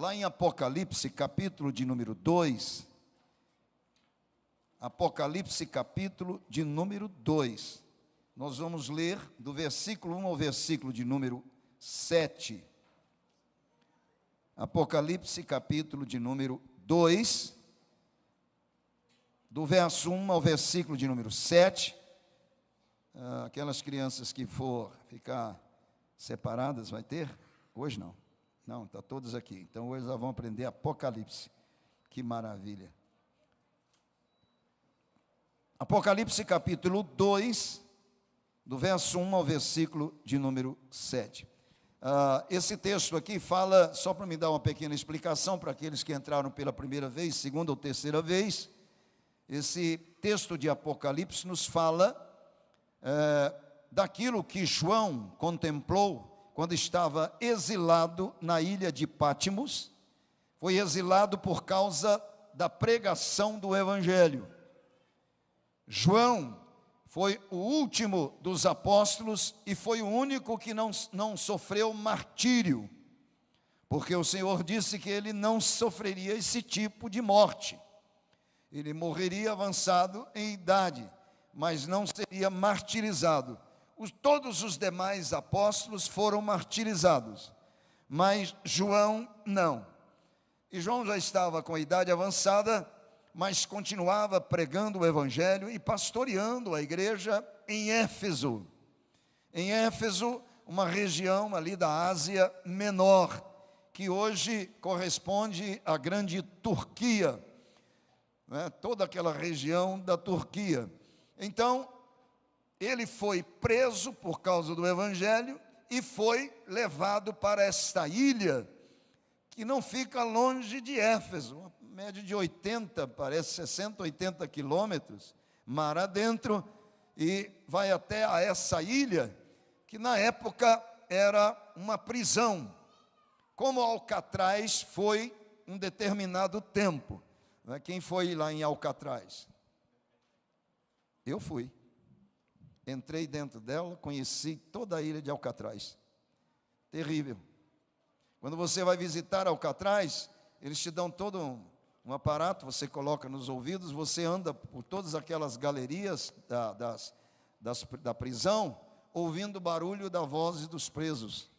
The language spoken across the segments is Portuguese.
lá em Apocalipse, capítulo de número 2, Apocalipse, capítulo de número 2, nós vamos ler do versículo 1 ao versículo de número 7. Apocalipse, capítulo de número 2, do verso 1 ao versículo de número 7. Aquelas crianças que for ficar separadas, vai ter? Hoje não. Não, está todos aqui. Então hoje nós vamos aprender Apocalipse. Que maravilha. Apocalipse capítulo 2, do verso 1 ao versículo de número 7. Esse texto aqui fala, só para me dar uma pequena explicação para aqueles que entraram pela primeira vez, segunda ou terceira vez, esse texto de Apocalipse nos fala daquilo que João contemplou quando estava exilado na ilha de Pátimos. Foi exilado por causa da pregação do Evangelho. João foi o último dos apóstolos e foi o único que não sofreu martírio, porque o Senhor disse que ele não sofreria esse tipo de morte. Ele morreria avançado em idade, mas não seria martirizado. Todos os demais apóstolos foram martirizados, mas João não. E João já estava com a idade avançada, mas continuava pregando o Evangelho e pastoreando a igreja em Éfeso. Em Éfeso, uma região ali da Ásia Menor, que hoje corresponde à grande Turquia, né? Toda aquela região da Turquia. Então, ele foi preso por causa do Evangelho e foi levado para esta ilha, que não fica longe de Éfeso, uma média de 80, parece 60, 80 quilômetros, mar adentro, e vai até a essa ilha, que na época era uma prisão, como Alcatraz foi um determinado tempo. Quem foi lá em Alcatraz? Eu fui. Entrei dentro dela, conheci toda a ilha de Alcatraz. Terrível. Quando você vai visitar Alcatraz, eles te dão todo um aparato, você coloca nos ouvidos, você anda por todas aquelas galerias da prisão, ouvindo o barulho da voz dos presos.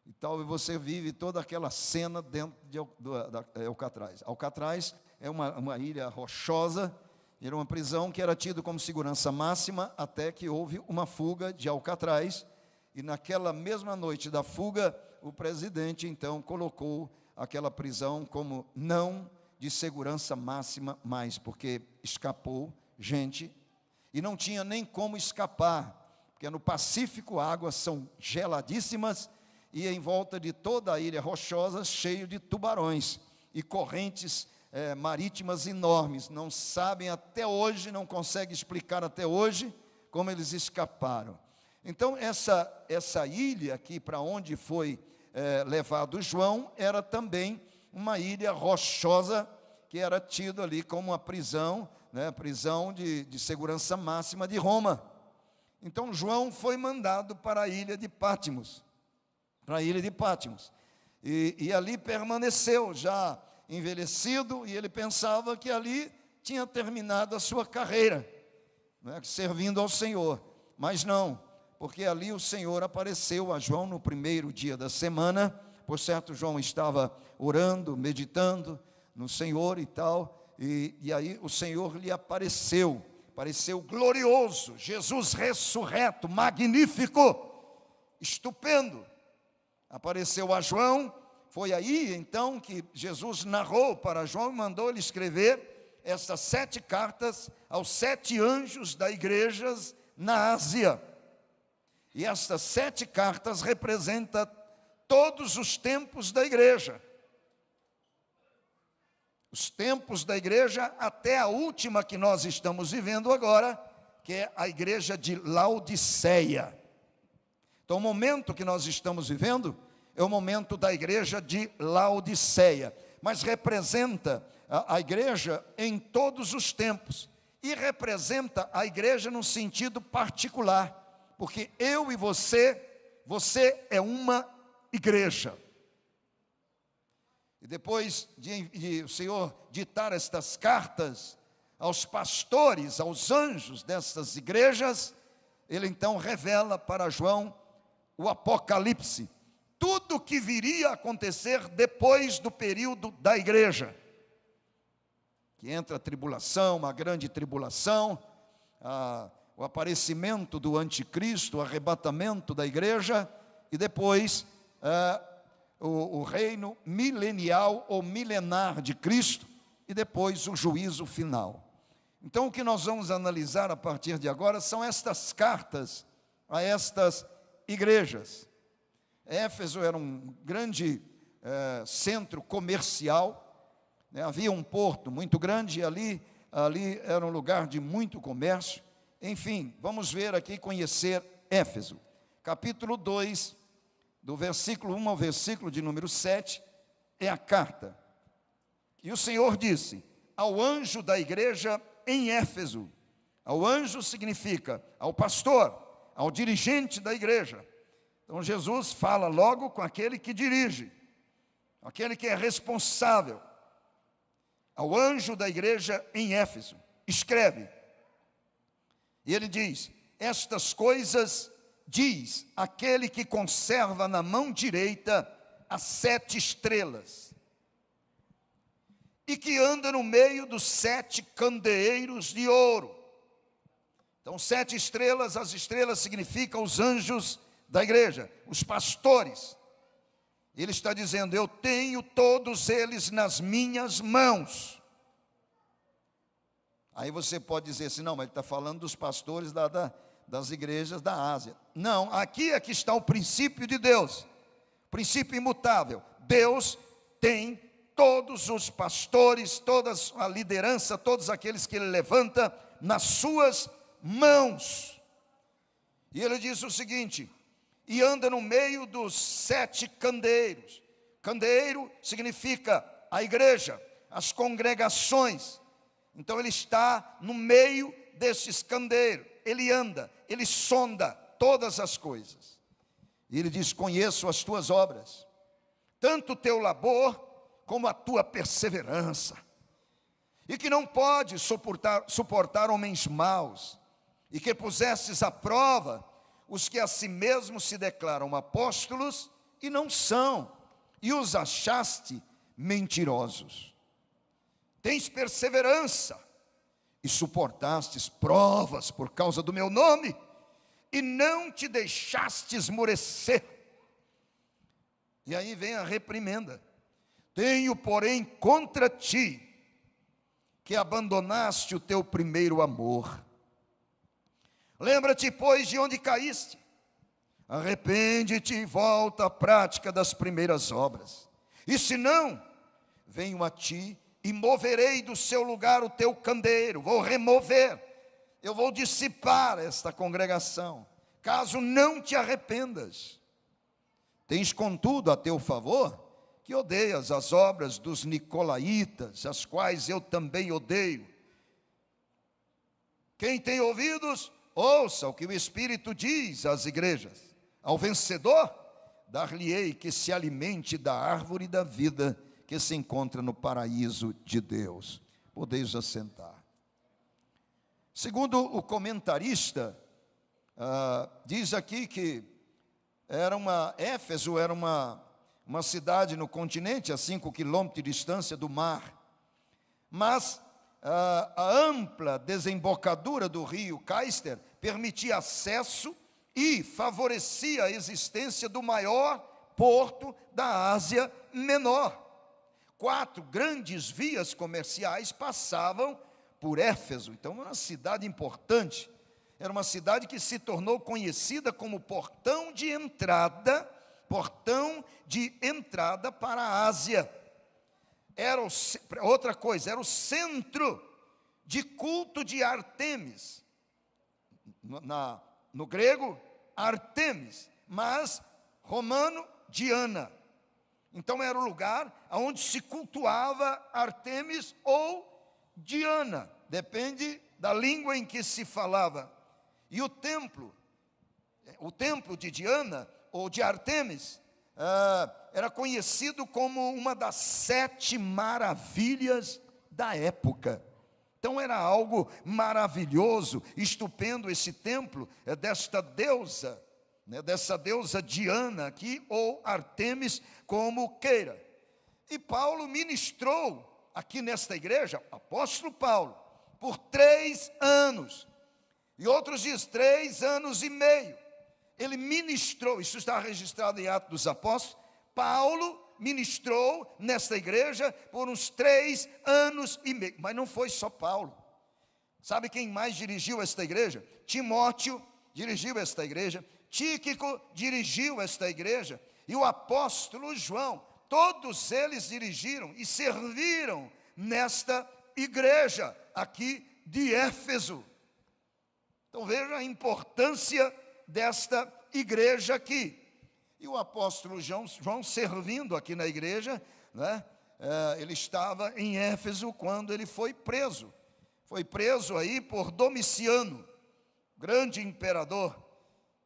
E tal, e você vive toda aquela cena dentro de Alcatraz. Alcatraz é uma ilha rochosa, era uma prisão que era tida como segurança máxima, até que houve uma fuga de Alcatraz, e naquela mesma noite da fuga, o presidente então colocou aquela prisão como não de segurança máxima mais, porque escapou gente, e não tinha nem como escapar, porque no Pacífico águas são geladíssimas, e em volta de toda a ilha rochosa, cheio de tubarões, e correntes marítimas enormes. Não sabem até hoje, não conseguem explicar até hoje, como eles escaparam. Então, essa ilha aqui, para onde foi levado João, era também uma ilha rochosa, que era tida ali como uma prisão, né, prisão de segurança máxima de Roma. Então João foi mandado para a ilha de Pátimos, e ali permaneceu, já envelhecido, e ele pensava que ali tinha terminado a sua carreira, né, servindo ao Senhor, mas não, porque ali o Senhor apareceu a João no primeiro dia da semana. Por certo, João estava orando, meditando no Senhor e tal, e aí o Senhor lhe apareceu glorioso, Jesus ressurreto, magnífico, estupendo, apareceu a João. Foi aí então que Jesus narrou para João e mandou ele escrever essas 7 cartas aos 7 anjos da igrejas na Ásia. E estas 7 cartas representam todos os tempos da igreja. Os tempos da igreja até a última que nós estamos vivendo agora, que é a igreja de Laodiceia. Então o momento que nós estamos vivendo é o momento da igreja de Laodiceia, mas representa a igreja em todos os tempos, e representa a igreja num sentido particular, porque eu e você é uma igreja. E depois de o Senhor ditar estas cartas aos pastores, aos anjos dessas igrejas, ele então revela para João o Apocalipse, tudo o que viria a acontecer depois do período da igreja, que entra a tribulação, uma grande tribulação, o aparecimento do anticristo, o arrebatamento da igreja, e depois o reino milenial ou milenar de Cristo, e depois o juízo final. Então o que nós vamos analisar a partir de agora são estas cartas a estas igrejas. Éfeso era um grande centro comercial, né? Havia um porto muito grande, e ali era um lugar de muito comércio. Enfim, vamos ver aqui, conhecer Éfeso. Capítulo 2, do versículo 1 ao versículo de número 7, é a carta. E o Senhor disse ao anjo da igreja em Éfeso. Ao anjo significa ao pastor, ao dirigente da igreja. Então Jesus fala logo com aquele que dirige, aquele que é responsável. Ao anjo da igreja em Éfeso, escreve. E ele diz: estas coisas diz aquele que conserva na mão direita as 7 estrelas, e que anda no meio dos 7 candeeiros de ouro. Então 7 estrelas, as estrelas significam os anjos da igreja, os pastores. Ele está dizendo: eu tenho todos eles nas minhas mãos. Aí você pode dizer assim: não, mas ele está falando dos pastores das igrejas da Ásia. Não, aqui é que está o princípio de Deus, princípio imutável. Deus tem todos os pastores, toda a liderança, todos aqueles que ele levanta nas suas mãos. E ele diz o seguinte: e anda no meio dos 7 candeeiros. Candeeiro significa a igreja, as congregações. Então ele está no meio desses candeeiros. Ele anda, ele sonda todas as coisas. E ele diz: conheço as tuas obras, tanto o teu labor como a tua perseverança, e que não podes suportar homens maus, e que pusestes à prova os que a si mesmos se declaram apóstolos e não são, e os achaste mentirosos. Tens perseverança e suportastes provas por causa do meu nome, e não te deixaste esmorecer. E aí vem a reprimenda: tenho, porém, contra ti que abandonaste o teu primeiro amor. Lembra-te, pois, de onde caíste, arrepende-te e volta à prática das primeiras obras. E se não, venho a ti e moverei do seu lugar o teu candeeiro. Vou remover, eu vou dissipar esta congregação, caso não te arrependas. Tens, contudo, a teu favor que odeias as obras dos nicolaítas, as quais eu também odeio. Quem tem ouvidos, ouça o que o Espírito diz às igrejas. Ao vencedor, dar-lhe-ei que se alimente da árvore da vida que se encontra no paraíso de Deus. Podeis assentar. Segundo o comentarista, diz aqui que Éfeso era uma cidade no continente, a 5 quilômetros de distância do mar. Mas a ampla desembocadura do rio Caister permitia acesso e favorecia a existência do maior porto da Ásia Menor. 4 grandes vias comerciais passavam por Éfeso. Então era uma cidade importante. Era uma cidade que se tornou conhecida como portão de entrada para a Ásia. Outra coisa, era o centro de culto de Artemis. No grego, Artemis, mas romano, Diana. Então era o lugar onde se cultuava Artemis ou Diana, depende da língua em que se falava. E o templo de Diana ou de Artemis, era conhecido como uma das 7 maravilhas da época. Então era algo maravilhoso, estupendo esse templo desta deusa, dessa deusa Diana aqui, ou Artemis, como queira. E Paulo ministrou aqui nesta igreja, apóstolo Paulo, por 3 anos. E outros dizem 3 anos e meio. Ele ministrou, isso está registrado em Atos dos Apóstolos. Paulo ministrou nesta igreja por uns 3 anos e meio. Mas não foi só Paulo. Sabe quem mais dirigiu esta igreja? Timóteo dirigiu esta igreja. Tíquico dirigiu esta igreja. E o apóstolo João. Todos eles dirigiram e serviram nesta igreja aqui de Éfeso. Então veja a importância desta igreja aqui. E o apóstolo João servindo aqui na igreja, ele estava em Éfeso quando ele foi preso. Foi preso aí por Domiciano, grande imperador,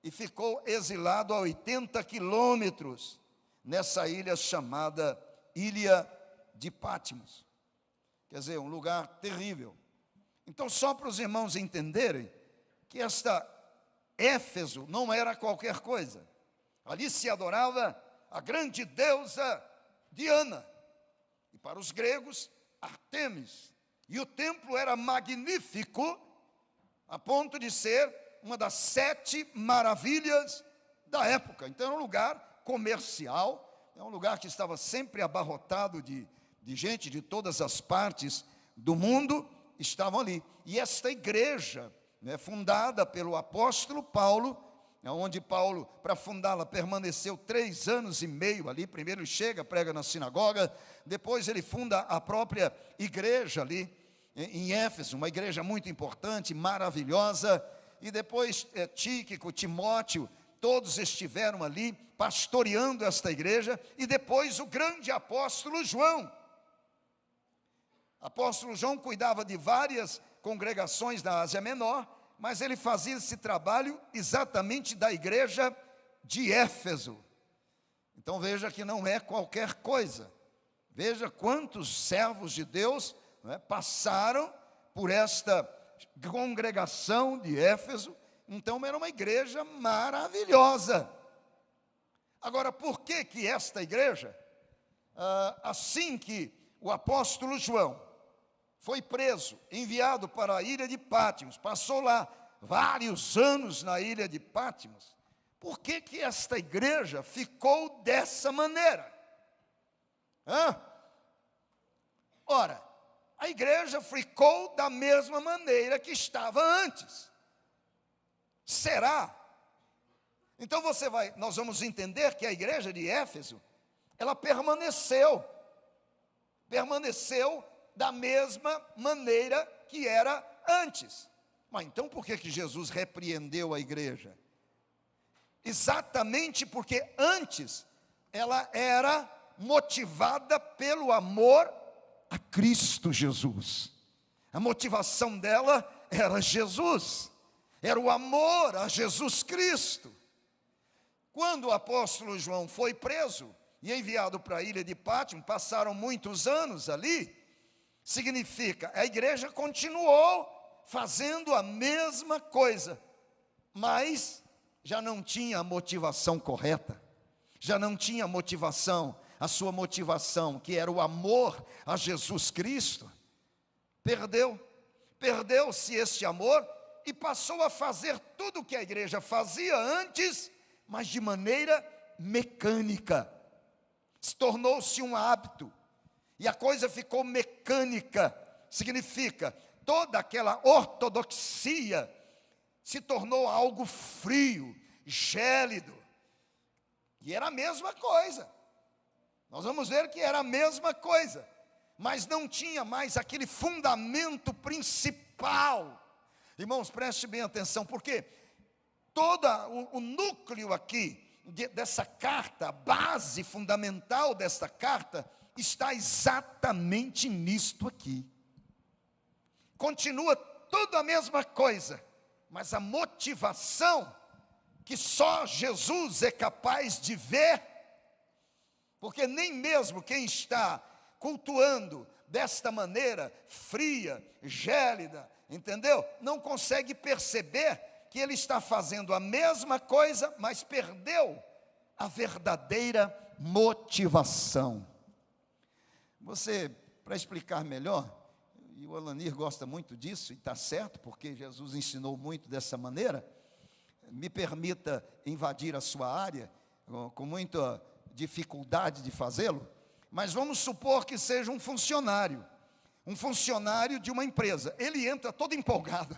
e ficou exilado a 80 quilômetros nessa ilha chamada Ilha de Patmos. Quer dizer, um lugar terrível. Então, só para os irmãos entenderem que esta Éfeso não era qualquer coisa. Ali se adorava a grande deusa Diana. E para os gregos, Artemis. E o templo era magnífico, a ponto de ser uma das 7 maravilhas da época. Então era um lugar comercial, é um lugar que estava sempre abarrotado de gente de todas as partes do mundo, estavam ali. E esta igreja, fundada pelo apóstolo Paulo, onde Paulo, para fundá-la, permaneceu 3 anos e meio ali. Primeiro ele chega, prega na sinagoga, depois ele funda a própria igreja ali em Éfeso, uma igreja muito importante, maravilhosa, e depois Tíquico, Timóteo, todos estiveram ali pastoreando esta igreja, e depois o grande apóstolo João. Apóstolo João cuidava de várias congregações da Ásia Menor, mas ele fazia esse trabalho exatamente da igreja de Éfeso. Então veja que não é qualquer coisa. Veja quantos servos de Deus passaram por esta congregação de Éfeso. Então era uma igreja maravilhosa. Agora, por que esta igreja, assim que o apóstolo João foi preso, enviado para a ilha de Patmos, passou lá vários anos na ilha de Patmos, por que esta igreja ficou dessa maneira? Ora, a igreja ficou da mesma maneira que estava antes. Será? Então nós vamos entender que a igreja de Éfeso, ela permaneceu da mesma maneira que era antes. Mas então por que Jesus repreendeu a igreja? Exatamente porque antes ela era motivada pelo amor a Cristo Jesus. A motivação dela era Jesus, era o amor a Jesus Cristo. Quando o apóstolo João foi preso e enviado para a ilha de Patmos, passaram muitos anos ali, significa, a igreja continuou fazendo a mesma coisa, mas já não tinha a motivação correta, já não tinha motivação, a sua motivação, que era o amor a Jesus Cristo, perdeu-se este amor e passou a fazer tudo o que a igreja fazia antes, mas de maneira mecânica. Tornou-se um hábito, e a coisa ficou mecânica, significa, toda aquela ortodoxia se tornou algo frio, gélido, e era a mesma coisa. Nós vamos ver que era a mesma coisa, mas não tinha mais aquele fundamento principal. Irmãos, preste bem atenção, porque todo o núcleo aqui dessa carta, a base fundamental desta carta, está exatamente nisto aqui. Continua tudo a mesma coisa, mas a motivação que só Jesus é capaz de ver porque nem mesmo quem está cultuando desta maneira fria, gélida, entendeu? Não consegue perceber que ele está fazendo a mesma coisa, mas perdeu a verdadeira motivação. Você, para explicar melhor, e o Alanir gosta muito disso, e está certo, porque Jesus ensinou muito dessa maneira, me permita invadir a sua área, com muita dificuldade de fazê-lo, mas vamos supor que seja um funcionário de uma empresa. Ele entra todo empolgado,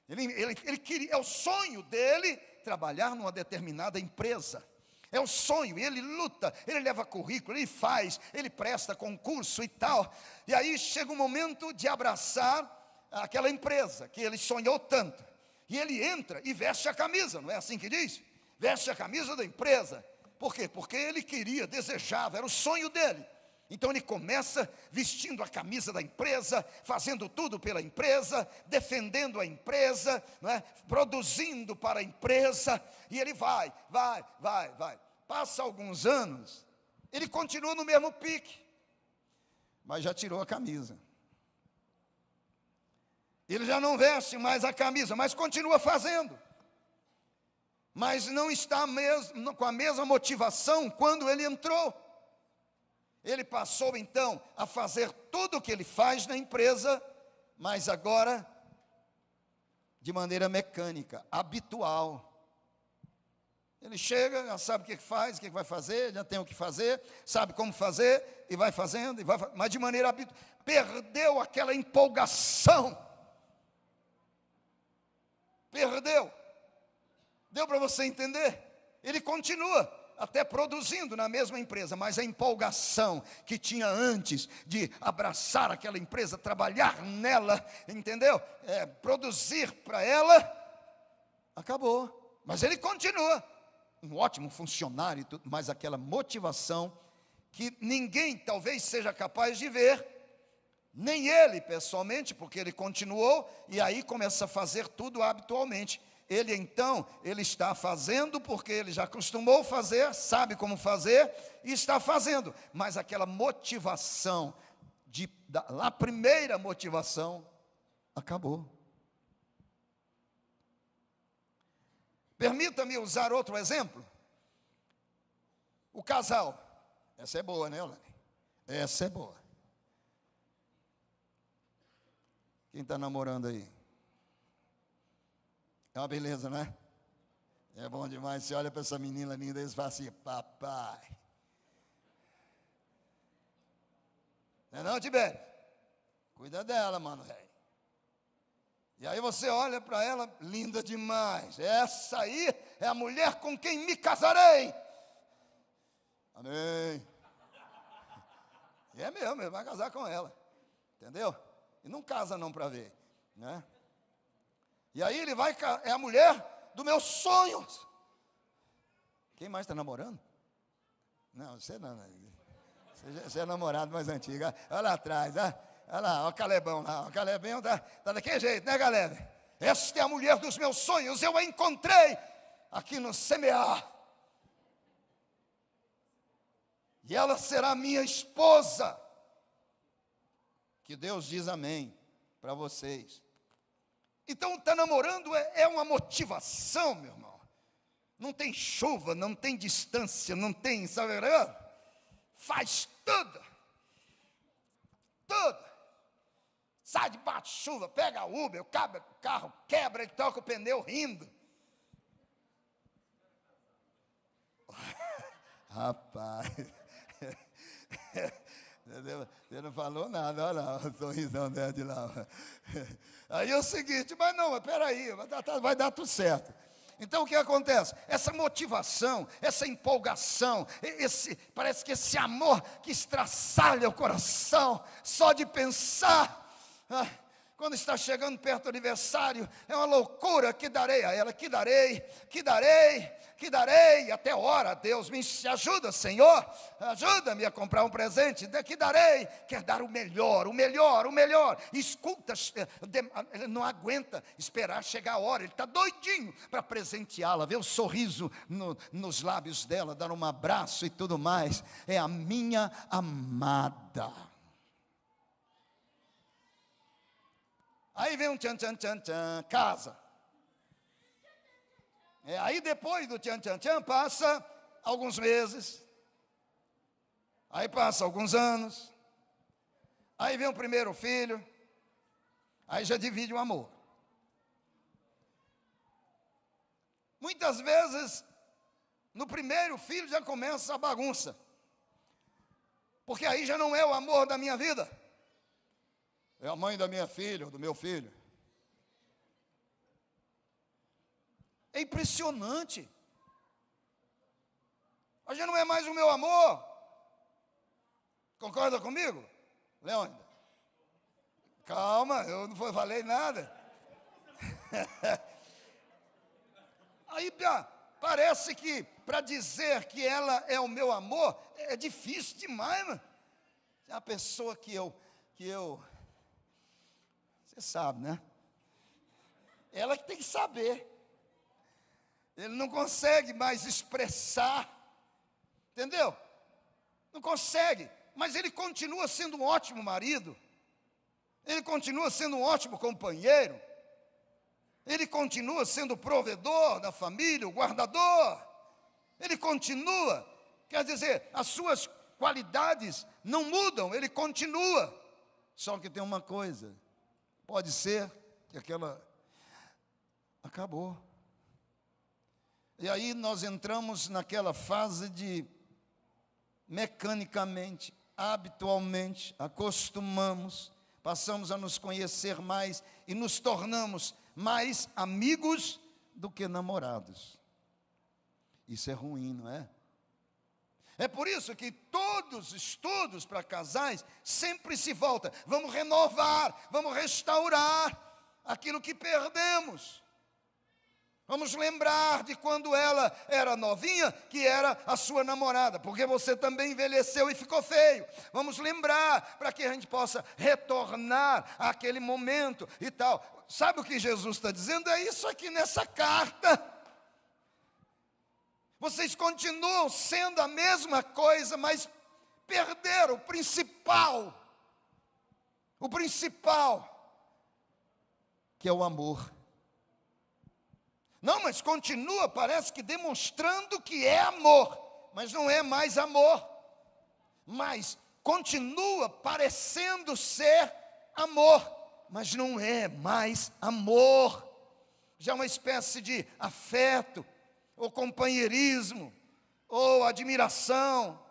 ele queria, é o sonho dele trabalhar numa determinada empresa, é o sonho, e ele luta, ele leva currículo, ele faz, ele presta concurso e tal, e aí chega o momento de abraçar aquela empresa que ele sonhou tanto, e ele entra e veste a camisa, não é assim que diz? Veste a camisa da empresa. Por quê? Porque ele queria, desejava, era o sonho dele. Então ele começa vestindo a camisa da empresa, fazendo tudo pela empresa, defendendo a empresa, não é? Produzindo para a empresa, e ele vai. Passa alguns anos, ele continua no mesmo pique, mas já tirou a camisa. Ele já não veste mais a camisa, mas continua fazendo. Mas não está com a mesma motivação quando ele entrou. Ele passou então a fazer tudo o que ele faz na empresa, mas agora de maneira mecânica, habitual. Ele chega, já sabe o que faz, o que vai fazer, já tem o que fazer, sabe como fazer, e vai fazendo, mas de maneira habitual. Perdeu aquela empolgação. Perdeu. Deu para você entender? Ele continua até produzindo na mesma empresa, mas a empolgação que tinha antes de abraçar aquela empresa, trabalhar nela, entendeu? Produzir para ela, acabou. Mas ele continua, um ótimo funcionário, mas aquela motivação que ninguém talvez seja capaz de ver, nem ele pessoalmente, porque ele continuou, e aí começa a fazer tudo habitualmente. Ele está fazendo porque ele já acostumou fazer, sabe como fazer, e está fazendo. Mas aquela motivação, a primeira motivação, acabou. Permita-me usar outro exemplo. O casal. Essa é boa, né, Olane? Essa é boa. Quem está namorando aí? É uma beleza, né? É bom demais. Você olha para essa menina linda e fala assim: papai. Não é não, Tibério? Cuida dela, mano, velho. E aí você olha para ela, linda demais. Essa aí é a mulher com quem me casarei. Amém. E é mesmo, ele vai casar com ela. Entendeu? E não casa não para ver, né? E aí ele vai, é a mulher dos meus sonhos. Quem mais está namorando? Não, você não. Você é namorado mais antigo. Olha lá atrás, olha lá, olha o Calebão lá. O Calebão tá daquele jeito, né, Caleb? Esta é a mulher dos meus sonhos, eu a encontrei aqui no semear. E ela será minha esposa. Que Deus diz amém para vocês. Então, estar namorando é uma motivação, meu irmão. Não tem chuva, não tem distância, não tem, sabe? Faz tudo. Sai debaixo de chuva, pega a Uber, o carro quebra e toca o pneu rindo. Rapaz, você não falou nada, olha lá, o sorrisão dela de lá. Aí é o seguinte, mas peraí, vai dar tudo certo. Então o que acontece? Essa motivação, essa empolgação, parece que esse amor que estraçalha o coração, só de pensar, Quando está chegando perto do aniversário, é uma loucura, que darei a ela, que darei, que darei, que darei, até a hora, Deus me ajuda, Senhor, ajuda-me a comprar um presente, que darei, quer dar o melhor, o melhor, o melhor, escuta, ele não aguenta esperar chegar a hora, ele está doidinho para presenteá-la, ver o sorriso nos lábios dela, dar um abraço e tudo mais, é a minha amada. Aí vem um tchan, tchan, tchan, tchan, casa. Aí depois do tchan, tchan, tchan, passa alguns meses. Aí passa alguns anos. Aí vem o primeiro filho. Aí já divide o amor. Muitas vezes, no primeiro filho já começa a bagunça. Porque aí já não é o amor da minha vida. É a mãe da minha filha, ou do meu filho. É impressionante. Mas já não é mais o meu amor. Concorda comigo, Leônidas? Calma, eu não falei nada. Aí parece que para dizer que ela é o meu amor, é difícil demais, mano. É a pessoa que eu você sabe, né? Ela que tem que saber. Ele não consegue mais expressar. Entendeu? Não consegue. Mas ele continua sendo um ótimo marido. Ele continua sendo um ótimo companheiro. Ele continua sendo o provedor da família, o guardador. Ele continua. Quer dizer, as suas qualidades não mudam. Ele continua. Só que tem uma coisa. Pode ser que aquela acabou. E aí nós entramos naquela fase de mecanicamente, habitualmente, acostumamos, passamos a nos conhecer mais e nos tornamos mais amigos do que namorados. Isso é ruim, não é? É por isso que todos os estudos para casais sempre se voltam. Vamos renovar, vamos restaurar aquilo que perdemos. Vamos lembrar de quando ela era novinha, que era a sua namorada, porque você também envelheceu e ficou feio. Vamos lembrar para que a gente possa retornar àquele momento e tal. Sabe o que Jesus está dizendo? É isso aqui nessa carta. Vocês continuam sendo a mesma coisa, mas perderam o principal, que é o amor. Não, mas continua, parece que demonstrando que é amor, mas não é mais amor, mas continua parecendo ser amor, mas não é mais amor, já é uma espécie de afeto, ou companheirismo, ou admiração,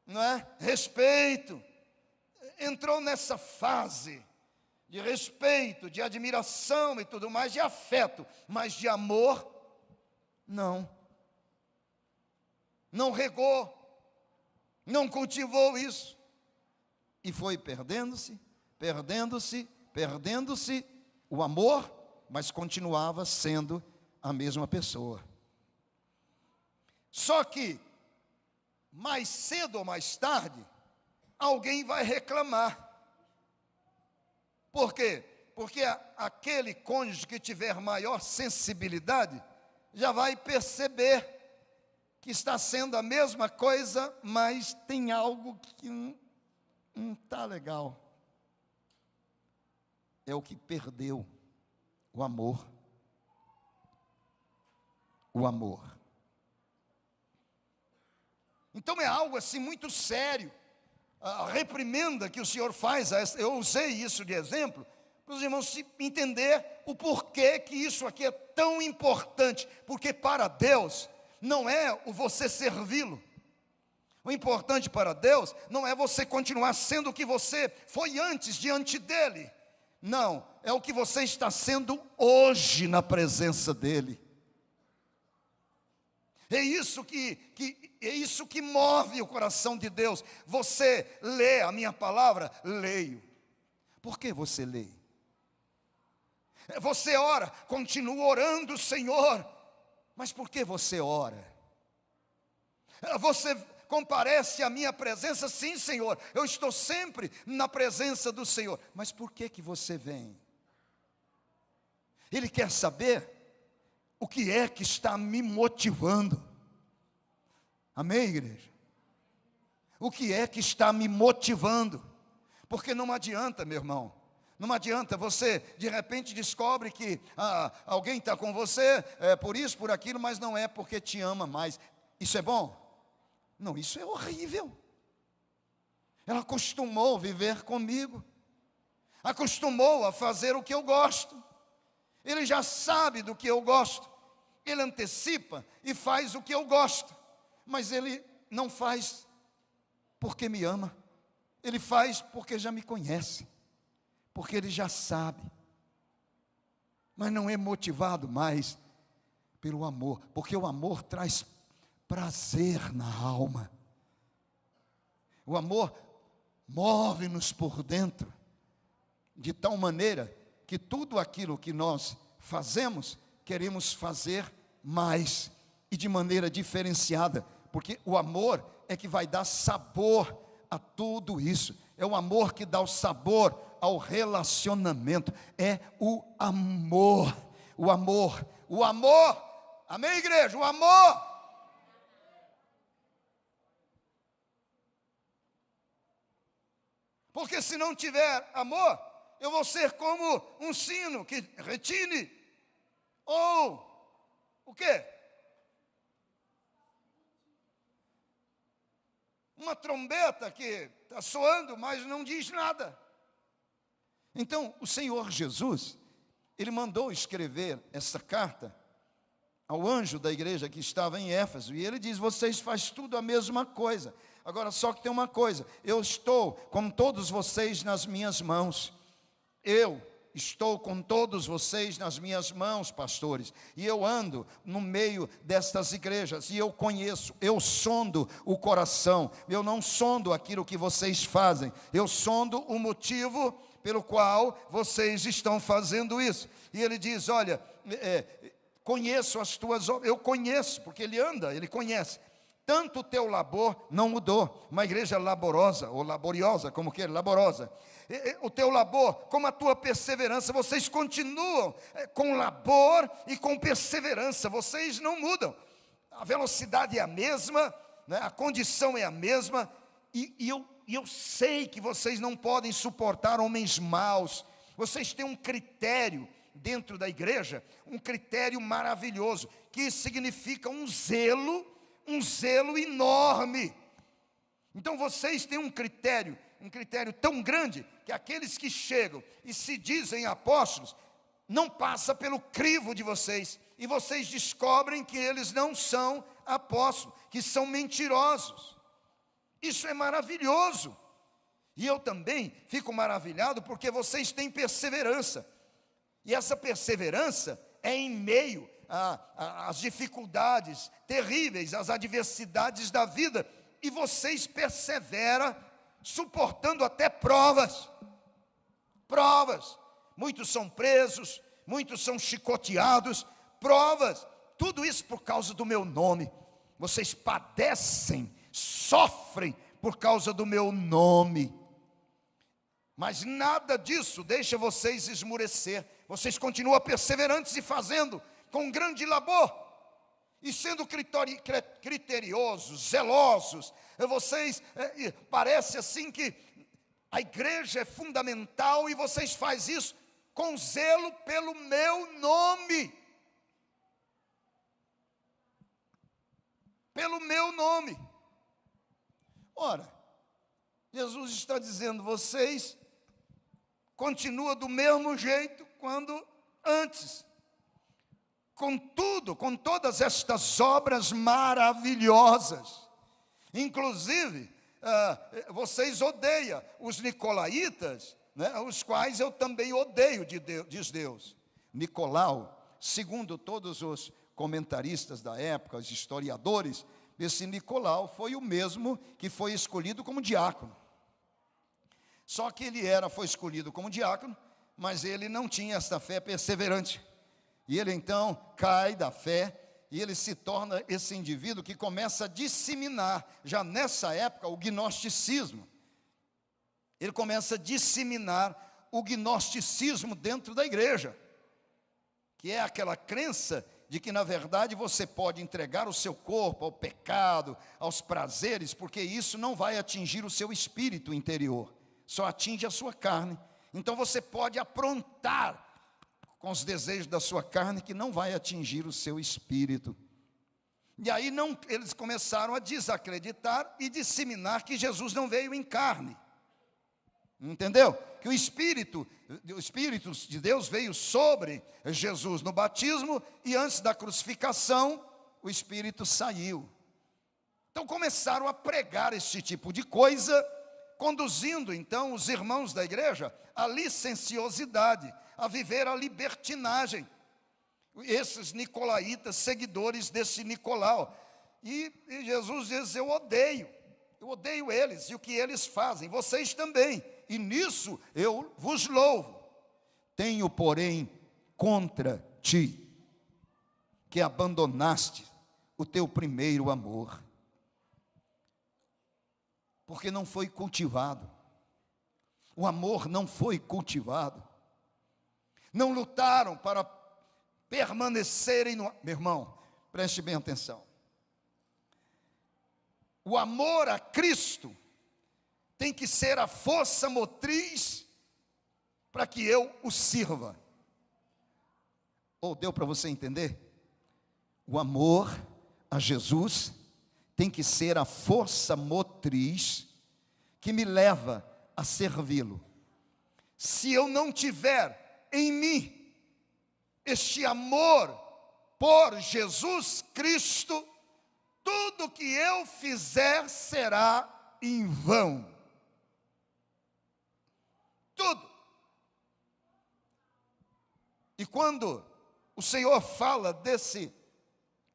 não é? Respeito. Entrou nessa fase de respeito, de admiração e tudo mais, de afeto, mas de amor, não. Não regou, não cultivou isso. E foi perdendo-se o amor, mas continuava sendo a mesma pessoa. Só que, mais cedo ou mais tarde, alguém vai reclamar. Por quê? Porque aquele cônjuge que tiver maior sensibilidade, já vai perceber que está sendo a mesma coisa, mas tem algo que não está legal. É o que perdeu o amor. O amor. Então é algo assim muito sério. A reprimenda que o Senhor faz, eu usei isso de exemplo, para os irmãos entender o porquê que isso aqui é tão importante. Porque para Deus não é o você servi-lo. O importante para Deus não é você continuar sendo o que você foi antes, diante dEle. Não, é o que você está sendo hoje na presença dEle. É isso que move o coração de Deus. Você lê a minha palavra? Leio. Por que você lê? Você ora, continua orando, Senhor. Mas por que você ora? Você comparece à minha presença? Sim, Senhor, eu estou sempre na presença do Senhor. Mas por que você vem? Ele quer saber o que é que está me motivando. Amém, igreja? O que é que está me motivando? Porque não adianta, meu irmão, não adianta, você de repente descobre que alguém está com você, por isso, por aquilo, mas não é porque te ama mais. Isso é bom? Não, isso é horrível. Ela acostumou a viver comigo, acostumou a fazer o que eu gosto. Ele já sabe do que eu gosto, ele antecipa e faz o que eu gosto, mas ele não faz porque me ama, ele faz porque já me conhece, porque ele já sabe, mas não é motivado mais pelo amor, porque o amor traz prazer na alma, o amor move-nos por dentro, de tal maneira que tudo aquilo que nós fazemos, queremos fazer mais, e de maneira diferenciada, porque o amor é que vai dar sabor a tudo isso, é o amor que dá o sabor ao relacionamento, é o amor, amém, igreja, o amor. Porque se não tiver amor, eu vou ser como um sino que retine, ou o quê? Uma trombeta que está soando, mas não diz nada. Então, o Senhor Jesus, Ele mandou escrever essa carta ao anjo da igreja que estava em Éfeso, e ele diz: vocês fazem tudo a mesma coisa. Agora, só que tem uma coisa, eu estou com todos vocês nas minhas mãos. Eu estou com todos vocês nas minhas mãos, pastores, e eu ando no meio destas igrejas, e eu conheço, eu sondo o coração, eu não sondo aquilo que vocês fazem, eu sondo o motivo pelo qual vocês estão fazendo isso. E ele diz: olha, conheço as tuas obras, eu conheço, porque ele anda, ele conhece. Tanto o teu labor não mudou, uma igreja laborosa, ou laboriosa, como queira, laborosa. O teu labor, como a tua perseverança, vocês continuam com labor e com perseverança, vocês não mudam. A velocidade é a mesma, né? A condição é a mesma, e eu sei que vocês não podem suportar homens maus. Vocês têm um critério dentro da igreja, um critério maravilhoso, que significa um zelo enorme. Então vocês têm um critério tão grande, que aqueles que chegam e se dizem apóstolos, não passa pelo crivo de vocês, e vocês descobrem que eles não são apóstolos, que são mentirosos. Isso é maravilhoso, e eu também fico maravilhado, porque vocês têm perseverança, e essa perseverança é em meio às dificuldades terríveis, às adversidades da vida, e vocês perseveram, suportando até provas, muitos são presos, muitos são chicoteados, provas, tudo isso por causa do meu nome. Vocês padecem, sofrem por causa do meu nome, mas nada disso deixa vocês esmurecer. Vocês continuam perseverantes e fazendo com grande labor, e sendo criteriosos, zelosos. Vocês, parece assim que a igreja é fundamental, e vocês fazem isso com zelo pelo meu nome. Pelo meu nome. Ora, Jesus está dizendo: vocês continuam do mesmo jeito quando antes. Contudo, com todas estas obras maravilhosas, inclusive, vocês odeiam os nicolaítas, né, os quais eu também odeio, diz Deus. Nicolau, segundo todos os comentaristas da época, os historiadores, esse Nicolau foi o mesmo que foi escolhido como diácono. Só que ele foi escolhido como diácono, mas ele não tinha esta fé perseverante. E ele então cai da fé, e ele se torna esse indivíduo que começa a disseminar, já nessa época, o gnosticismo. Ele começa a disseminar o gnosticismo dentro da igreja, que é aquela crença de que, na verdade, você pode entregar o seu corpo ao pecado, aos prazeres, porque isso não vai atingir o seu espírito interior, só atinge a sua carne. Então você pode aprontar com os desejos da sua carne, que não vai atingir o seu espírito. E aí eles começaram a desacreditar e disseminar que Jesus não veio em carne. Entendeu? Que o Espírito de Deus veio sobre Jesus no batismo, e antes da crucificação, o Espírito saiu. Então começaram a pregar esse tipo de coisa, conduzindo então os irmãos da igreja à licenciosidade, a viver a libertinagem. Esses nicolaítas, seguidores desse Nicolau. E Jesus diz: eu odeio eles e o que eles fazem, vocês também, e nisso eu vos louvo. Tenho, porém, contra ti, que abandonaste o teu primeiro amor. Porque não foi cultivado, o amor não foi cultivado, não lutaram para permanecerem no... Meu irmão, preste bem atenção. O amor a Cristo tem que ser a força motriz para que eu o sirva. Ou deu para você entender? O amor a Jesus tem que ser a força motriz que me leva a servi-lo. Se eu não tiver em mim este amor por Jesus Cristo, tudo que eu fizer será em vão. Tudo. E quando o Senhor fala desse,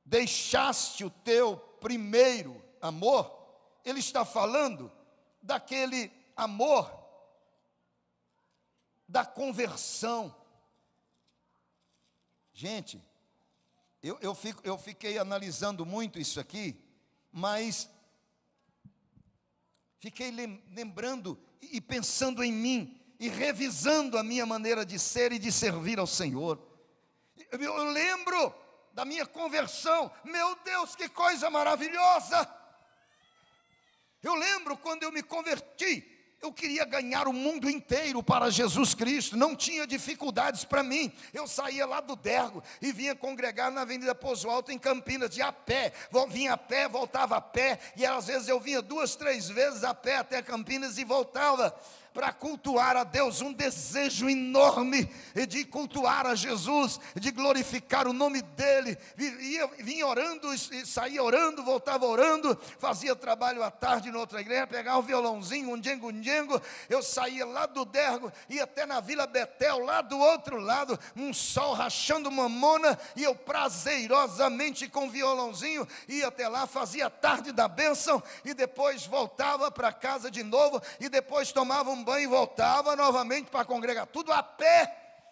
deixaste o teu primeiro amor, Ele está falando daquele amor da conversão. Gente, eu fiquei analisando muito isso aqui, mas fiquei lembrando e pensando em mim, e revisando a minha maneira de ser e de servir ao Senhor. Eu lembro da minha conversão. Meu Deus, que coisa maravilhosa! Eu lembro quando eu me converti, eu queria ganhar o mundo inteiro para Jesus Cristo, não tinha dificuldades para mim. Eu saía lá do Dergo e vinha congregar na Avenida Pouso Alto, em Campinas, de a pé. Vinha a pé, voltava a pé, e às vezes eu vinha 2, 3 vezes a pé até Campinas e voltava para cultuar a Deus, um desejo enorme de cultuar a Jesus, de glorificar o nome dEle. Vinha orando, saía orando, voltava orando, fazia trabalho à tarde em outra igreja, pegava o violãozinho, um djengo, eu saía lá do Dergo, ia até na Vila Betel, lá do outro lado, um sol rachando mamona, e eu prazerosamente com o violãozinho, ia até lá, fazia a tarde da bênção, e depois voltava para casa de novo, e depois tomava um banho e voltava novamente para congregar, tudo a pé,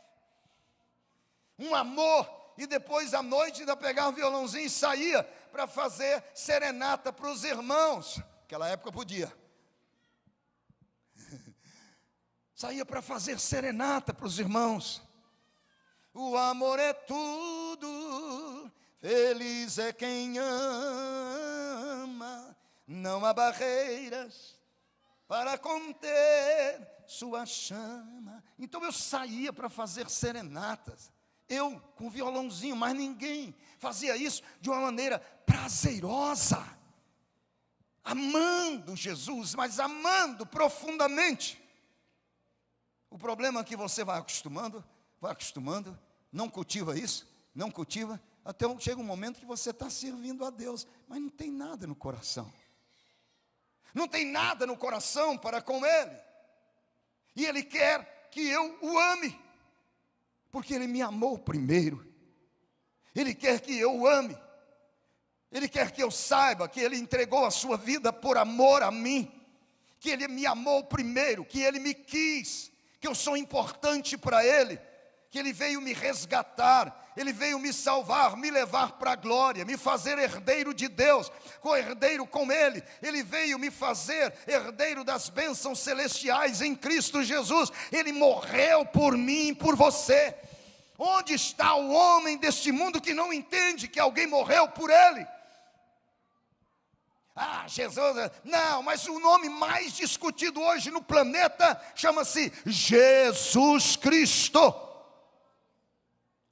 um amor. E depois à noite ainda pegava o violãozinho e saía para fazer serenata para os irmãos. Naquela época podia. Saía para fazer serenata para os irmãos. O amor é tudo, feliz é quem ama, não há barreiras para conter sua chama. Então eu saía para fazer serenatas, eu com violãozinho, mas ninguém fazia isso de uma maneira prazerosa, amando Jesus, mas amando profundamente. O problema é que você vai acostumando, não cultiva isso, não cultiva, até chega um momento que você está servindo a Deus, mas não tem nada no coração. Não tem nada no coração para com Ele. E Ele quer que eu o ame, porque Ele me amou primeiro. Ele quer que eu o ame. Ele quer que eu saiba que Ele entregou a sua vida por amor a mim, que Ele me amou primeiro, que Ele me quis, que eu sou importante para Ele, que Ele veio me resgatar, Ele veio me salvar, me levar para a glória, me fazer herdeiro de Deus, co-herdeiro com Ele. Ele veio me fazer herdeiro das bênçãos celestiais em Cristo Jesus. Ele morreu por mim e por você. Onde está o homem deste mundo que não entende que alguém morreu por ele? Jesus, não, mas o nome mais discutido hoje no planeta chama-se Jesus Cristo.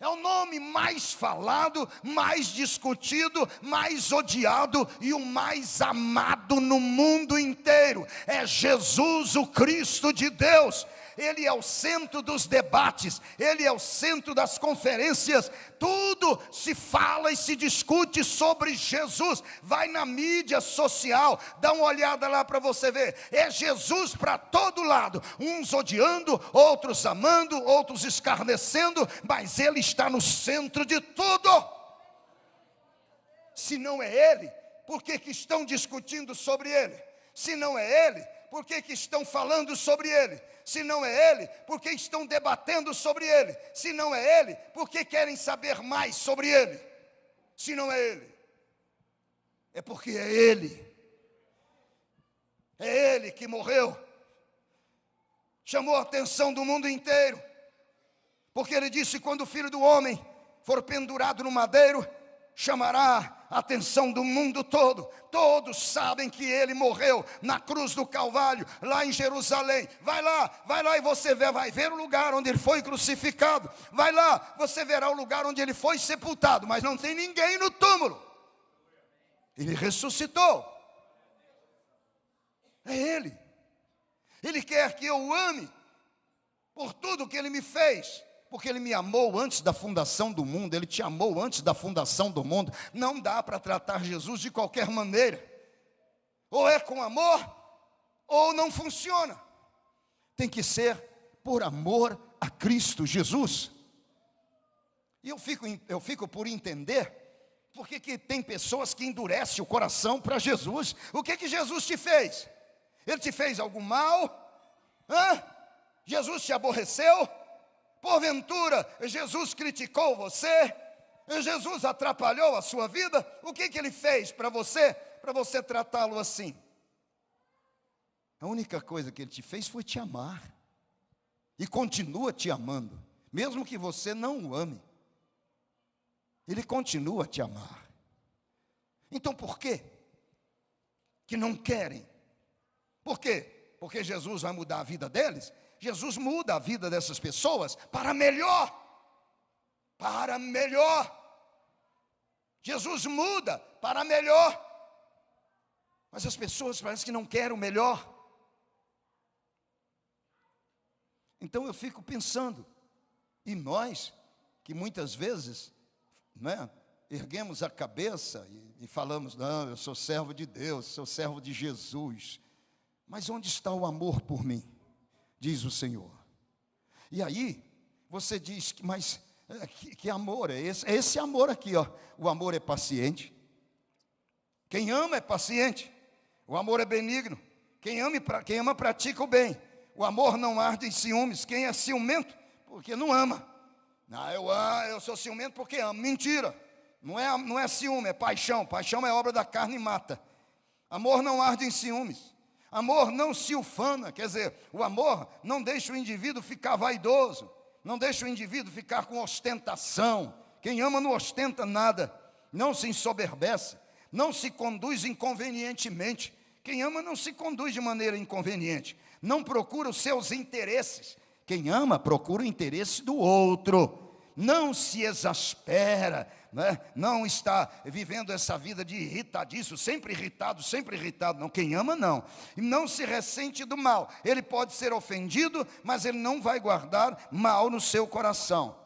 É o nome mais falado, mais discutido, mais odiado e o mais amado no mundo inteiro. É Jesus, o Cristo de Deus. Ele é o centro dos debates, Ele é o centro das conferências. Tudo se fala e se discute sobre Jesus. Vai na mídia social, dá uma olhada lá para você ver. É Jesus para todo lado, uns odiando, outros amando, outros escarnecendo, mas Ele está no centro de tudo. Se não é Ele, por que estão discutindo sobre Ele? Se não é Ele, por que estão falando sobre Ele? Se não é Ele, por que estão debatendo sobre Ele? Se não é Ele, por que querem saber mais sobre Ele? Se não é Ele, é porque é Ele. É Ele que morreu, chamou a atenção do mundo inteiro, porque Ele disse: quando o Filho do Homem for pendurado no madeiro, chamará a atenção do mundo todo. Todos sabem que Ele morreu na cruz do Calvário, lá em Jerusalém. Vai lá e você vai ver o lugar onde Ele foi crucificado. Vai lá, você verá o lugar onde Ele foi sepultado, mas não tem ninguém no túmulo. Ele ressuscitou. É Ele. Ele quer que eu o ame por tudo que Ele me fez, porque Ele me amou antes da fundação do mundo. Ele te amou antes da fundação do mundo. Não dá para tratar Jesus de qualquer maneira. Ou é com amor, ou não funciona. Tem que ser por amor a Cristo Jesus. E eu fico por entender porque que tem pessoas que endurecem o coração para Jesus. O que Jesus te fez? Ele te fez algum mal? Jesus te aborreceu? Porventura, Jesus criticou você? Jesus atrapalhou a sua vida? O que Ele fez para você tratá-lo assim? A única coisa que Ele te fez foi te amar. E continua te amando, mesmo que você não o ame. Ele continua a te amar. Então por quê que não querem? Por quê? Porque Jesus vai mudar a vida deles? Jesus muda a vida dessas pessoas para melhor. Para melhor. Jesus muda para melhor. Mas as pessoas parecem que não querem o melhor. Então eu fico pensando, e nós, que muitas vezes, erguemos a cabeça e falamos: não, eu sou servo de Deus, sou servo de Jesus. Mas onde está o amor por mim? Diz o Senhor. E aí, você diz: mas que amor é esse? É esse amor aqui, ó. O amor é paciente. Quem ama é paciente. O amor é benigno. Quem ama pratica o bem. O amor não arde em ciúmes. Quem é ciumento, porque não ama. Eu sou ciumento porque amo. Mentira. Não é ciúme, é paixão. Paixão é obra da carne e mata. Amor não arde em ciúmes. Amor não se ufana, quer dizer, o amor não deixa o indivíduo ficar vaidoso, não deixa o indivíduo ficar com ostentação. Quem ama não ostenta nada, não se ensoberbece, não se conduz inconvenientemente. Quem ama não se conduz de maneira inconveniente, não procura os seus interesses. Quem ama procura o interesse do outro, não se exaspera, não está vivendo essa vida de irritadiço, sempre irritado, não. Quem ama não, e não se ressente do mal. Ele pode ser ofendido, mas ele não vai guardar mal no seu coração.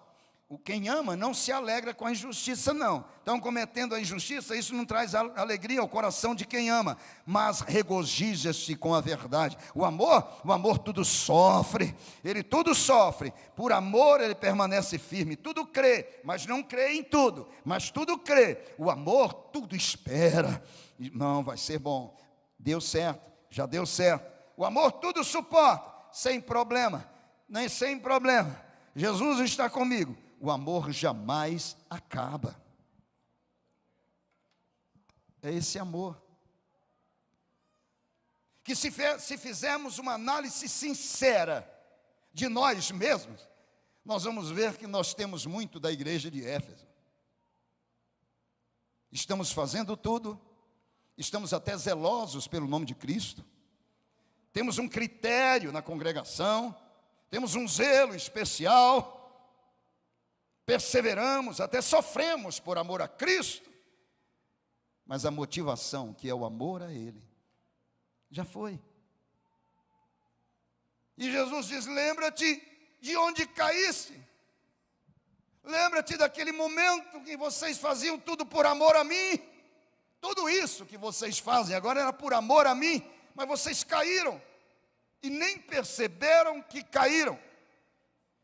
Quem ama não se alegra com a injustiça, não. Então, cometendo a injustiça, isso não traz alegria ao coração de quem ama, mas regozija-se com a verdade. O amor tudo sofre, ele tudo sofre. Por amor ele permanece firme, tudo crê, mas não crê em tudo, mas tudo crê. O amor tudo espera. Não, vai ser bom, deu certo, já deu certo. O amor tudo suporta, sem problema. nem sem problema. Jesus está comigo. O amor jamais acaba. É esse amor. Que se fizermos uma análise sincera de nós mesmos, nós vamos ver que nós temos muito da igreja de Éfeso. Estamos fazendo tudo, estamos até zelosos pelo nome de Cristo, temos um critério na congregação, temos um zelo especial, perseveramos, até sofremos por amor a Cristo, mas a motivação, que é o amor a Ele, já foi. E Jesus diz: lembra-te de onde caíste. Lembra-te daquele momento que vocês faziam tudo por amor a mim. Tudo isso que vocês fazem agora era por amor a mim, mas vocês caíram e nem perceberam que caíram.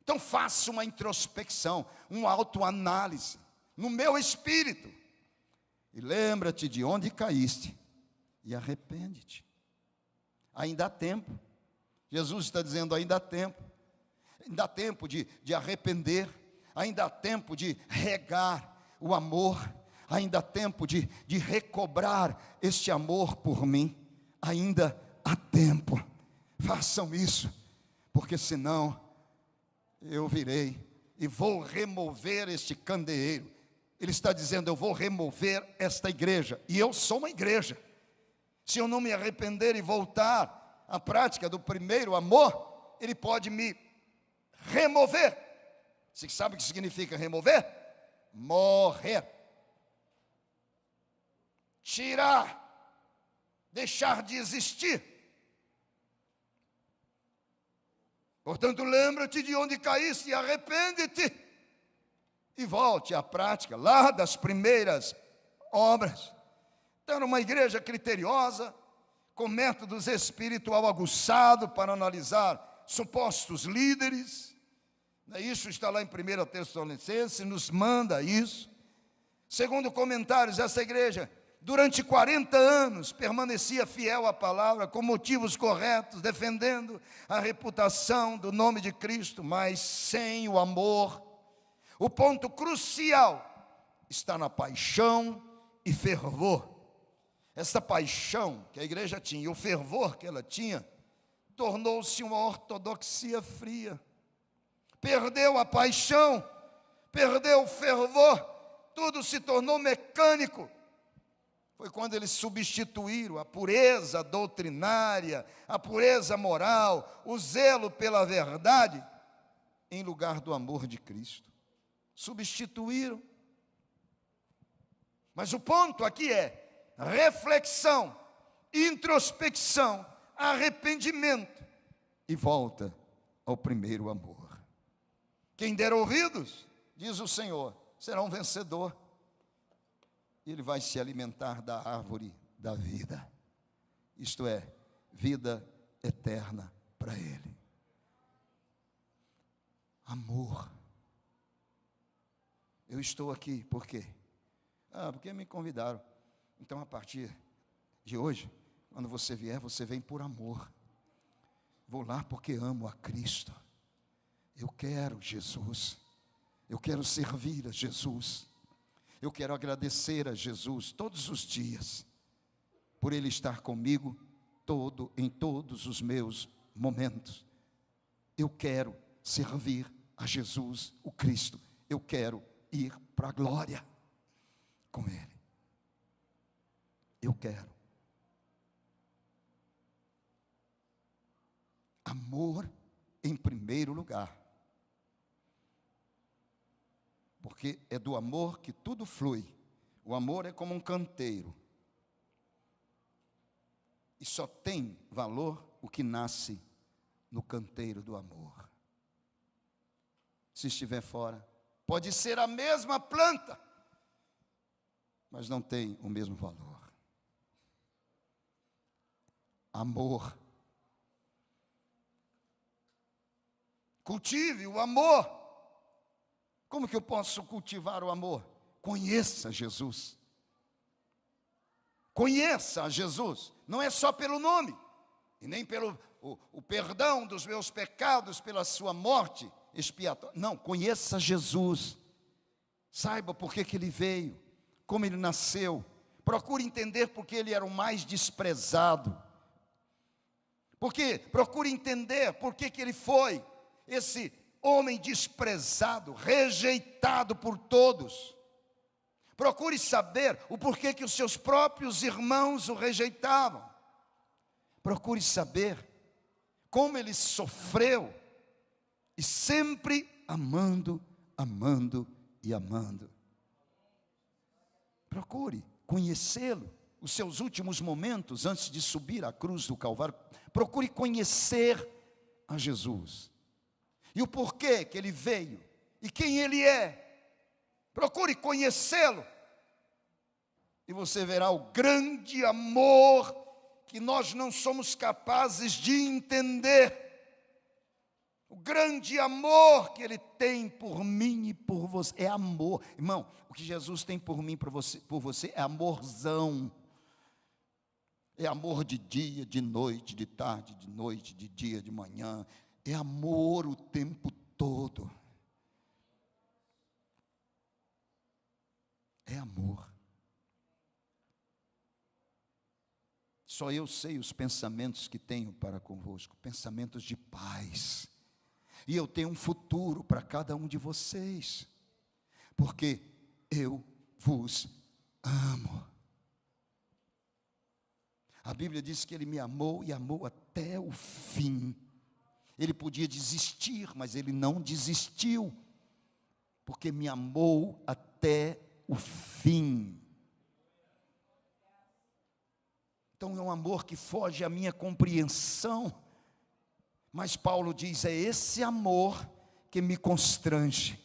Então faça uma introspecção, uma autoanálise no meu espírito. E lembra-te de onde caíste e arrepende-te. Ainda há tempo. Jesus está dizendo: ainda há tempo. Ainda há tempo de arrepender. Ainda há tempo de regar o amor. Ainda há tempo de recobrar este amor por mim. Ainda há tempo. Façam isso, porque senão eu virei e vou remover este candeeiro. Ele está dizendo: eu vou remover esta igreja. E eu sou uma igreja. Se eu não me arrepender e voltar à prática do primeiro amor, Ele pode me remover. Você sabe o que significa remover? Morrer. Tirar. Deixar de existir. Portanto, lembra-te de onde caíste e arrepende-te. E volte à prática lá das primeiras obras. Então, era uma igreja criteriosa, com métodos espiritual aguçado para analisar supostos líderes. Isso está lá em 1 Tessalonicenses, nos manda isso. Segundo comentários, essa igreja, durante 40 anos, permanecia fiel à palavra, com motivos corretos, defendendo a reputação do nome de Cristo, mas sem o amor. O ponto crucial está na paixão e fervor. Essa paixão que a igreja tinha, e o fervor que ela tinha, tornou-se uma ortodoxia fria. Perdeu a paixão, perdeu o fervor, tudo se tornou mecânico. Foi quando eles substituíram a pureza doutrinária, a pureza moral, o zelo pela verdade, em lugar do amor de Cristo. Substituíram. Mas o ponto aqui é reflexão, introspecção, arrependimento e volta ao primeiro amor. Quem der ouvidos, diz o Senhor, será um vencedor. Ele vai se alimentar da árvore da vida. Isto é, vida eterna para ele. Amor. Eu estou aqui, por quê? Porque me convidaram. Então, a partir de hoje, quando você vier, você vem por amor. Vou lá porque amo a Cristo. Eu quero Jesus. Eu quero servir a Jesus. Eu quero agradecer a Jesus todos os dias, por Ele estar comigo em todos os meus momentos. Eu quero servir a Jesus, o Cristo. Eu quero ir para a glória com Ele. Eu quero. Amor em primeiro lugar. Porque é do amor que tudo flui. O amor é como um canteiro. E só tem valor o que nasce no canteiro do amor. Se estiver fora, pode ser a mesma planta, mas não tem o mesmo valor. Amor. Cultive o amor. Como que eu posso cultivar o amor? Conheça Jesus. Conheça a Jesus. Não é só pelo nome, e nem o perdão dos meus pecados pela sua morte expiatória. Não, conheça Jesus. Saiba por que ele veio, como ele nasceu. Procure entender por que ele era o mais desprezado. Procure entender por que ele foi esse homem desprezado, rejeitado por todos. Procure saber o porquê que os seus próprios irmãos o rejeitavam. Procure saber como ele sofreu, e sempre amando, amando e amando. Procure conhecê-lo, os seus últimos momentos antes de subir à cruz do Calvário. Procure conhecer a Jesus, e o porquê que ele veio, e quem ele é. Procure conhecê-lo, e você verá o grande amor que nós não somos capazes de entender. O grande amor que ele tem por mim e por você. É amor. Irmão, o que Jesus tem por mim, por você é amorzão. É amor de dia, de noite, de tarde, de noite, de dia, de manhã. É amor o tempo todo. É amor. Só eu sei os pensamentos que tenho para convosco, pensamentos de paz. E eu tenho um futuro para cada um de vocês, porque eu vos amo. A Bíblia diz que ele me amou e amou até o fim. Ele podia desistir, mas ele não desistiu, porque me amou até o fim. Então é um amor que foge à minha compreensão, mas Paulo diz, é esse amor que me constrange,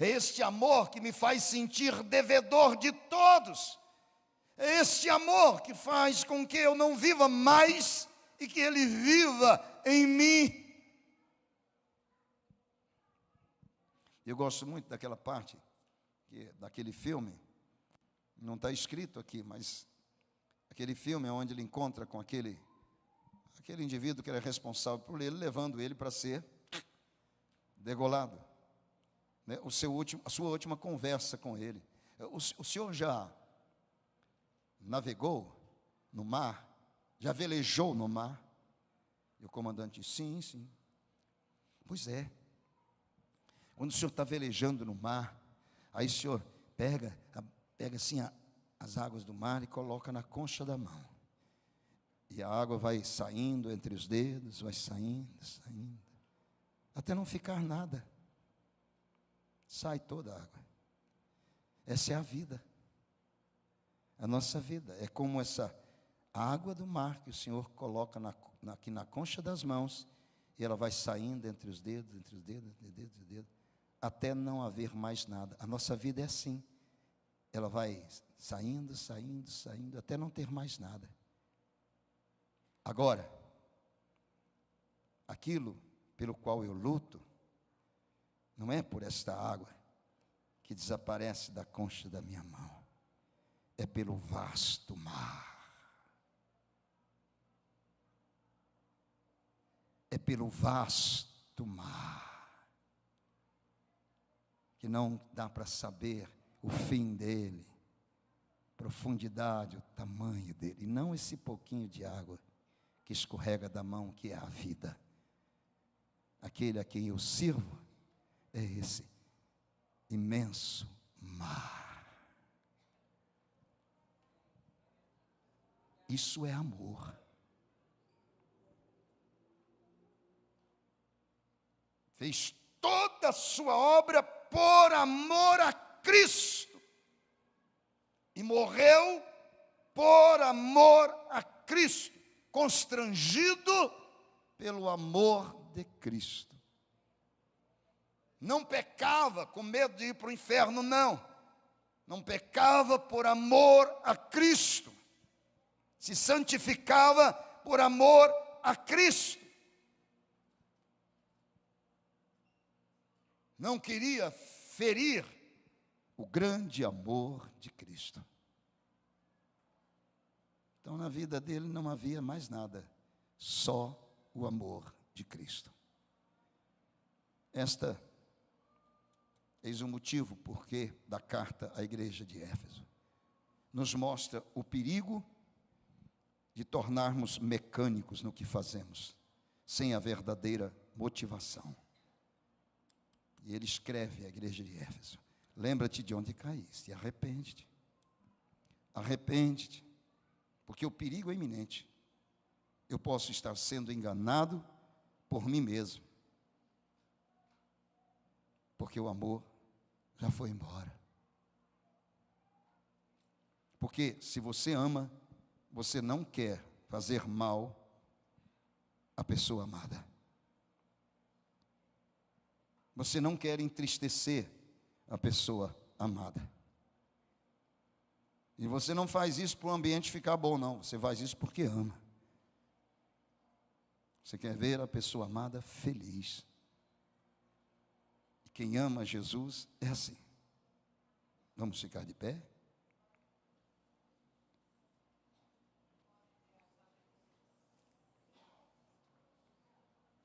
é este amor que me faz sentir devedor de todos, é este amor que faz com que eu não viva mais e que ele viva em mim. Eu gosto muito daquela parte, daquele filme, não está escrito aqui, mas aquele filme onde ele encontra com aquele indivíduo que era responsável por ele, levando ele para ser degolado, né? A sua última conversa com ele. O senhor já navegou no mar? Já velejou no mar? E o comandante disse, sim, sim. Pois é. Quando o senhor está velejando no mar, aí o senhor pega assim as águas do mar e coloca na concha da mão. E a água vai saindo entre os dedos, vai saindo, até não ficar nada. Sai toda a água. Essa é a vida. A nossa vida é como essa água do mar que o Senhor coloca aqui na concha das mãos, e ela vai saindo entre os dedos, até não haver mais nada. A nossa vida é assim. Ela vai saindo, até não ter mais nada. Agora, aquilo pelo qual eu luto, não é por esta água que desaparece da concha da minha mão, é pelo vasto mar. É pelo vasto mar, que não dá para saber o fim dele, profundidade, o tamanho dele, e não esse pouquinho de água que escorrega da mão, que é a vida. Aquele a quem eu sirvo é esse imenso mar. Isso é amor. Fez toda a sua obra por amor a Cristo, e morreu por amor a Cristo, constrangido pelo amor de Cristo. Não pecava com medo de ir para o inferno, não pecava por amor a Cristo, se santificava por amor a Cristo. Não queria ferir o grande amor de Cristo. Então na vida dele não havia mais nada, só o amor de Cristo. Eis o motivo porque da carta à igreja de Éfeso. Nos mostra o perigo de tornarmos mecânicos no que fazemos, sem a verdadeira motivação. E ele escreve à igreja de Éfeso: lembra-te de onde caíste e arrepende-te. Arrepende-te, porque o perigo é iminente. Eu posso estar sendo enganado por mim mesmo, porque o amor já foi embora. Porque se você ama, você não quer fazer mal à pessoa amada. Você não quer entristecer a pessoa amada. E você não faz isso para o ambiente ficar bom, não. Você faz isso porque ama. Você quer ver a pessoa amada feliz. E quem ama Jesus é assim. Vamos ficar de pé?